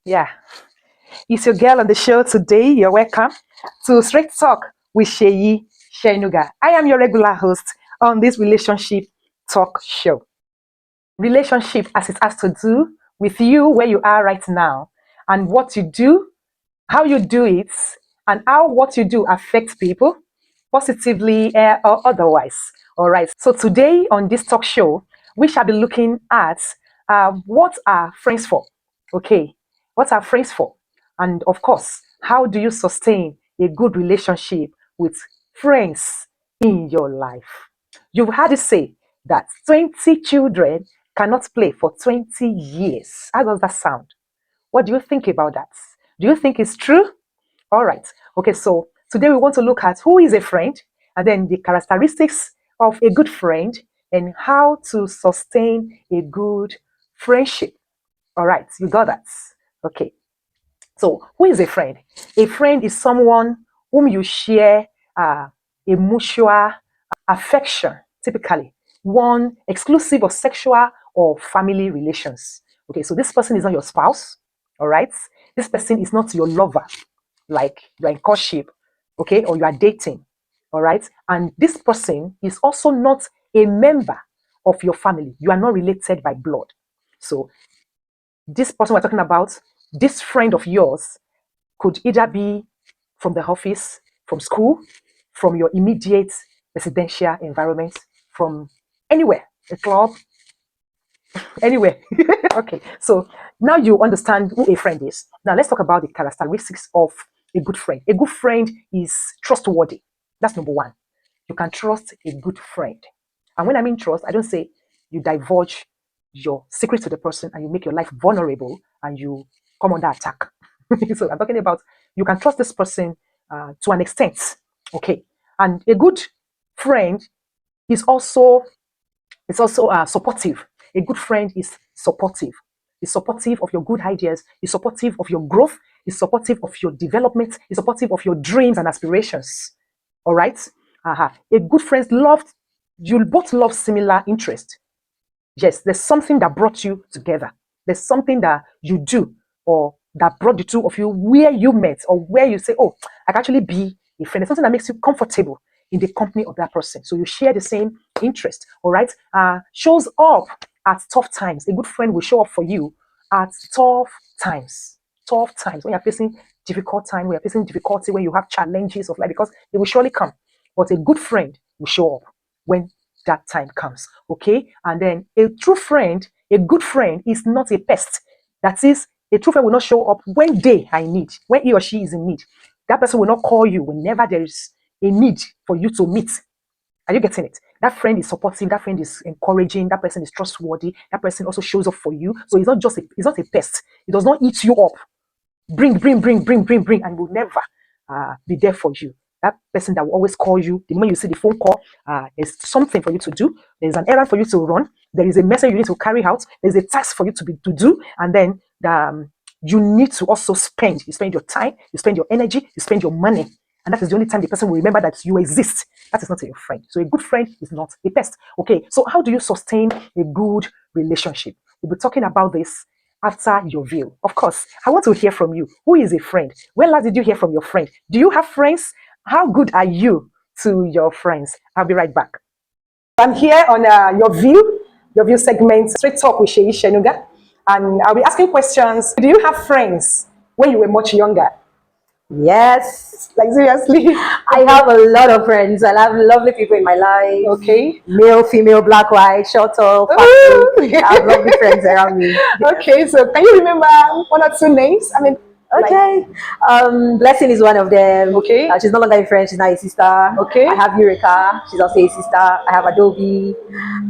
Yeah, it's your girl on the show today. You're welcome to Straight Talk with Seyi Senuga. I am your regular host on this relationship talk show. Relationship as it has to do with you where you are right now and what you do, how you do it, and how what you do affects people positively or otherwise. All right. So today on this talk show, we shall be looking at what are friends for? Okay. What are friends for? And of course, how do you sustain a good relationship with friends in your life? You've heard it say that 20 children cannot play for 20 years. How does that sound? What do you think about that? Do you think it's true? All right. Okay, so today we want to look at who is a friend and then the characteristics of a good friend and how to sustain a good friendship. All right, you got that. Okay, so who is a friend? A friend is someone whom you share a mutual affection, typically one exclusive of sexual or family relations. Okay, so this person is not your spouse. All right, this person is not your lover like you're in courtship, okay, or you are dating, all right? And this person is also not a member of your family. You are not related by blood. So this person we're talking about, this friend of yours, could either be from the office, from school, from your immediate residential environment, from anywhere, a club, anywhere. Okay, so now you understand who a friend is. Now let's talk about the characteristics of a good friend. A good friend is trustworthy. That's number one. You can trust a good friend. And when I mean trust, I don't say you divulge your secret to the person and you make your life vulnerable and you come under attack. So I'm talking about you can trust this person to an extent. Okay. And a good friend is also supportive. A good friend is supportive. Is supportive of your good ideas. Is supportive of your growth. Is supportive of your development. Is supportive of your dreams and aspirations. All right. A good friend love. You both love similar interest. Yes, there's something that brought you together. There's something that you do or that brought the two of you where you met or where you say, oh, I can actually be a friend. There's something that makes you comfortable in the company of that person. So you share the same interest, all right? Shows up at tough times. A good friend will show up for you at tough times. Tough times when you're facing difficult time, when you're facing difficulty, when you have challenges of life, because they will surely come. But a good friend will show up when that time comes. Okay. And then a true friend, a good friend is not a pest. That is, a true friend will not show up when they are in need, when he or she is in need. That person will not call you whenever there is a need for you to meet. Are you getting it? That friend is supportive. That friend is encouraging. That person is trustworthy. That person also shows up for you. So it's not a pest. It does not eat you up. Bring, and will never be there for you. That person that will always call you, the moment you see the phone call, there's something for you to do. There's an errand for you to run. There is a message you need to carry out. There's a task for you to do. And then you need to also spend. You spend your time, you spend your energy, you spend your money. And that is the only time the person will remember that you exist. That is not a friend. So a good friend is not a pest. Okay, so how do you sustain a good relationship? We'll be talking about this after your view. Of course, I want to hear from you. Who is a friend? When last did you hear from your friend? Do you have friends? How good are you to your friends? I'll be right back. I'm here on your view segment, Straight Talk with Seyi Shenuga. And I'll be asking questions. Do you have friends when you were much younger? Yes, Like, seriously? I have a lot of friends. I have lovely people in my life. Okay. Male, female, black, white, short, tall, fat. I have lovely friends around me. Okay, so can you remember one or two names? I mean, like, Okay. Blessing is one of them. okay, She's no longer a friend. She's now a sister. okay. I have Eureka. She's also a sister. I have Adobe.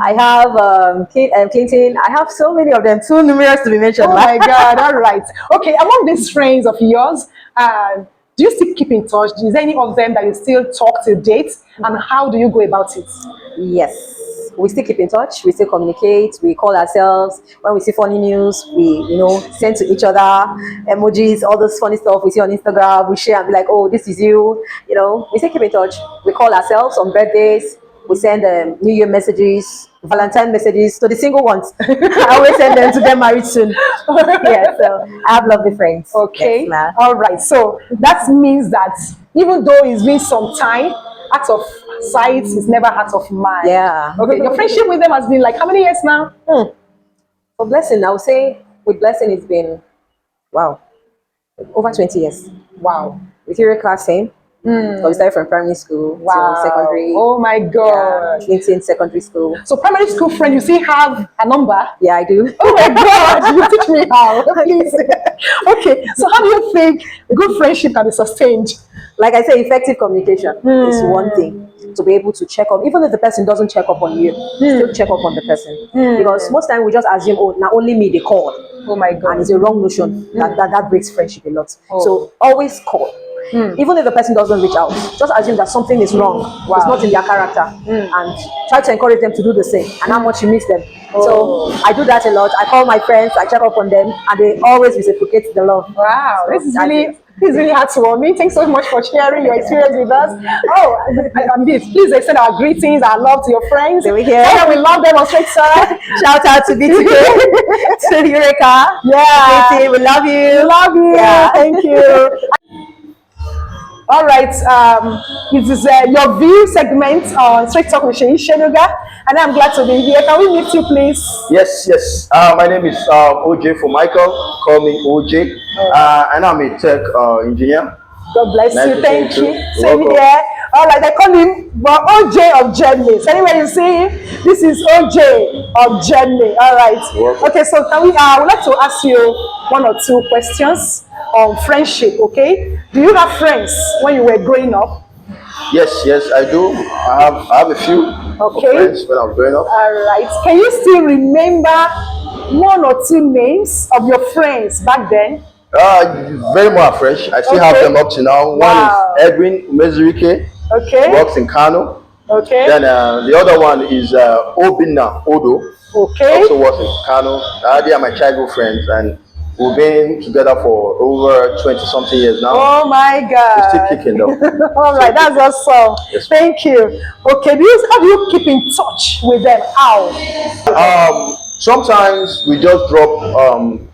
I have Clinton. I have so many of them. Too numerous to be mentioned. Oh my God! All right. Okay. Among these friends of yours, do you still keep in touch? Is there any of them that you still talk to date? And how do you go about it? Yes. We still keep in touch, we still communicate, we call ourselves. When we see funny news, we send to each other emojis, all those funny stuff we see on Instagram, we share and be like, oh, this is you. We still keep in touch. We call ourselves on birthdays, We send New Year messages, Valentine messages. So the single ones, I always send them to get married soon. Yeah, so I have lovely friends. Yes, Okay. ma. All right. So that means that even though it's been some time, out of sight is never out of mind. Yeah. Okay. Your friendship with them has been like how many years now? For Blessing, I would say with Blessing, it's been, wow, over 20 years. Wow. With your class, same. So we started from primary school till Wow. secondary. Oh my Yeah, God. Clinton secondary school. So primary school friend, you still have a number? Yeah, I do. Oh my God, you teach me how, please. Okay, so how do you think a good friendship can be sustained? Like I say, effective communication is one thing. To be able to check up, even if the person doesn't check up on you, still check up on the person. Because most time we just assume, oh, now only me they call. Oh my And God. it's a wrong notion that breaks friendship a lot. Oh. So always call. Even if the person doesn't reach out, just assume that something is wrong. Wow. It's not in their character. And try to encourage them to do the same and how much you miss them. So I do that a lot. I call my friends, I check up on them, and they always reciprocate the love. Wow, So this is that's really it. this is really heartwarming. Thanks so much for sharing your experience with us. Oh, and this, please extend our greetings, our love to your friends. Over here. Tell them we love them on straight side. Shout out to BTK, to Eureka. Yeah. BT, we love you. Love you. Yeah. Thank you. All right. It is your view segment on Straight Talk with Seyi Senuga, and I'm glad to be here. Can we meet you, please? Yes, yes. My name is OJ for Michael. Call me OJ. And I'm a tech engineer. God bless Nice you. to Thank see you you. too. Same Welcome. here. All right. I call him well, OJ of Germany. So anyway, you see, this is OJ of Germany. All right. Welcome. Okay. So can we? I would like to ask you one or two questions on friendship. Okay. Do you have friends when you were growing up? Yes, yes, I do. I have a few Okay. friends when I was growing up. All right. Can you still remember one or two names of your friends back then? Very more fresh. I still have Okay. them up to now. Wow. One is Edwin Mezurike, Okay. works in Kano. Okay. Then the other one is Obinna Odo, Okay. also works in Kano. They are my childhood friends, and we've been together for over 20 something years now. Oh my We're still God. kicking though. All right, that's awesome. Yes. Thank you. Okay, how do you keep in touch with them? How? Sometimes we just drop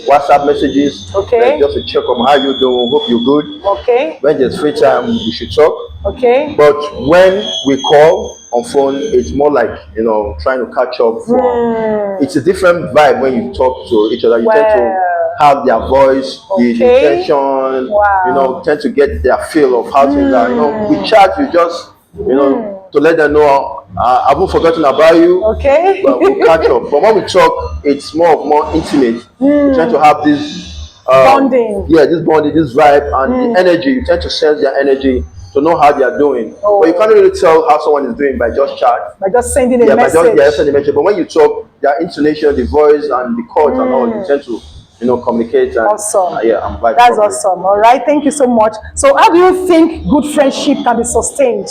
WhatsApp messages, Okay. like just to check on how you doing, hope you're good. Okay. When there's free time, we should talk. Okay. But when we call on phone, it's more like trying to catch up. It's a different vibe when you talk to each other. You tend to Well. have their voice, the Okay. intention. Wow. Tend to get their feel of how things are. We chat. You just to let them know I haven't forgotten about you. Okay. But we'll catch up. But when we talk, it's more intimate. We tend to have this Bonding. Yeah, this bonding, this vibe, and the energy. You tend to sense their energy to know how they are doing. Oh. But you can't really tell how someone is doing by just chat. By just sending a Yeah, message. by just sending a message. But when you talk, their intonation, the voice, and the chords and all, you tend to communicate. And, Awesome. Yeah, I'm vibing. That's properly. awesome. All right. Thank you so much. So, how do you think good friendship can be sustained?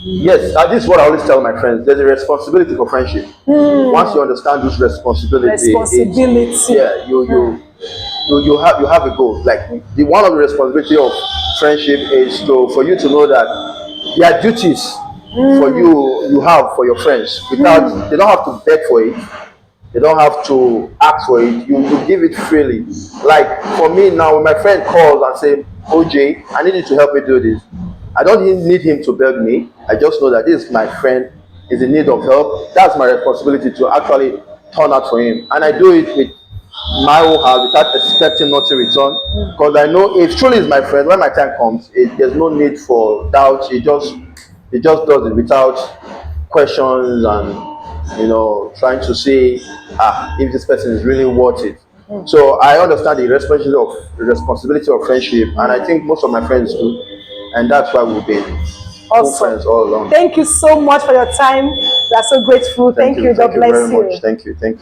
Yes, this is what I always tell my friends. There's a responsibility for friendship. Once you understand this responsibility, Responsibility. yeah, you have a goal. Like the one of the responsibility of friendship is for you to know that there are duties for you have for your friends. Without they don't have to beg for it. They don't have to ask for it. You give it freely. Like for me now, when my friend calls and say, OJ, I need you to help me do this. I don't need him to beg me. I just know that this is my friend, is in need of help. That's my responsibility to actually turn out for him. And I do it with my whole heart without expecting nothing in return. Because I know if truly is my friend, when my time comes, there's no need for doubt. It just does it without questions and trying to see if this person is really worth it. So I understand the responsibility of friendship, and I think most of my friends do, and that's why we've been good friends all along. Thank you so much for your time. We are so grateful. Thank you. God Thank you bless very you. much. Thank you.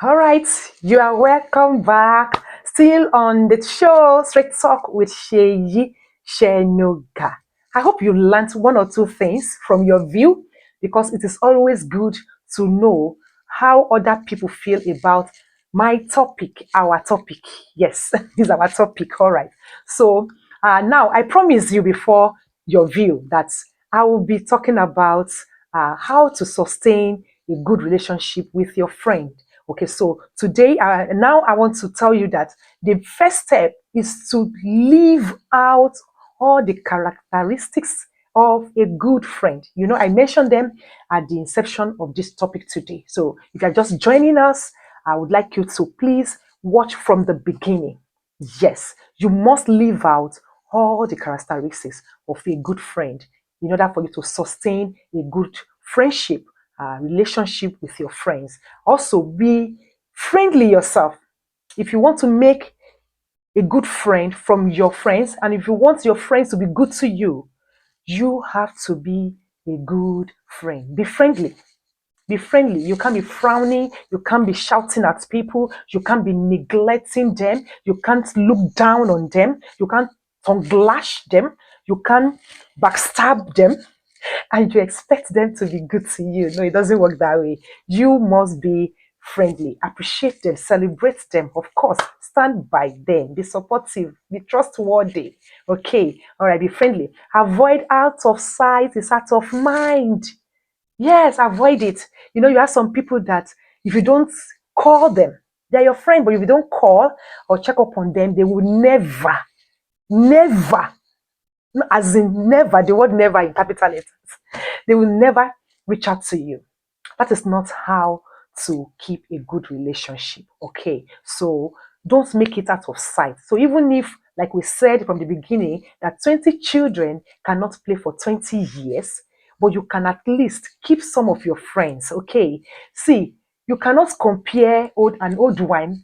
All right, you are welcome back. Still on the show, Straight Talk with Seyi Senuga. I hope you learned one or two things from your view because it is always good to know how other people feel about my topic, our topic. Yes, this is our topic. All right. So now I promise you before your view that I will be talking about how to sustain a good relationship with your friend. Okay, so today, now I want to tell you that the first step is to leave out all the characteristics of a good friend. You know, I mentioned them at the inception of this topic today. So if you're just joining us, I would like you to please watch from the beginning. Yes, you must leave out all the characteristics of a good friend in order for you to sustain a good friendship, relationship with your friends. Also, be friendly yourself. If you want to make a good friend from your friends, and if you want your friends to be good to you, you have to be a good friend. Be friendly. Be friendly. You can't be frowning. You can't be shouting at people. You can't be neglecting them. You can't look down on them. You can't tongue lash them. You can't backstab them and you expect them to be good to you. No, it doesn't work that way. You must be friendly, appreciate them, celebrate them, of course, stand by them, be supportive, be trustworthy. Okay, all right, be friendly. Avoid out of sight is out of mind. Yes, avoid it. You know, you have some people that if you don't call them, they're your friend, but if you don't call or check up on them, they will never, never, as in never, the word never in capital letters, they will never reach out to you. That is not how to keep a good relationship. Okay. So don't make it out of sight. So even if, like we said from the beginning, that 20 children cannot play for 20 years, but you can at least keep some of your friends. Okay. See, you cannot compare an old wine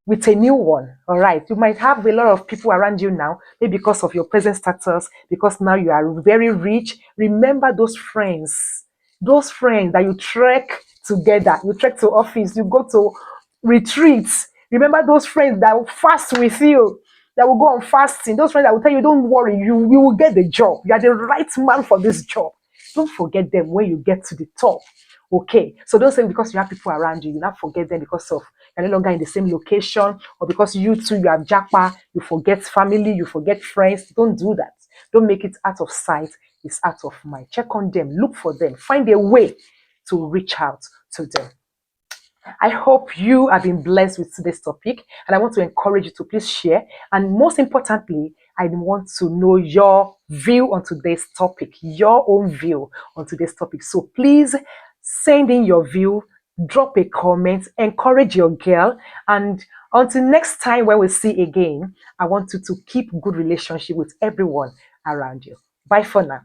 with a new one. All right. You might have a lot of people around you now, maybe because of your present status, because now you are very rich. Remember those friends that you trek together. You trek to office, you go to retreats. Remember those friends that will fast with you, that will go on fasting. Those friends that will tell you, don't worry, you will get the job. You are the right man for this job. Don't forget them when you get to the top. Okay, so don't say because you have people around you, you not forget them because of you're no longer in the same location, or because you too you have japa, you forget family, you forget friends. Don't do that. Don't make it out of sight. It's out of mind. Check on them, look for them, find a way to reach out to them. I hope you have been blessed with today's topic, and I want to encourage you to please share. And most importantly, I want to know your view on today's topic, your own view on today's topic. So please send in your view, drop a comment, encourage your girl, and until next time when we see again, I want you to keep good relationship with everyone around you. Bye for now.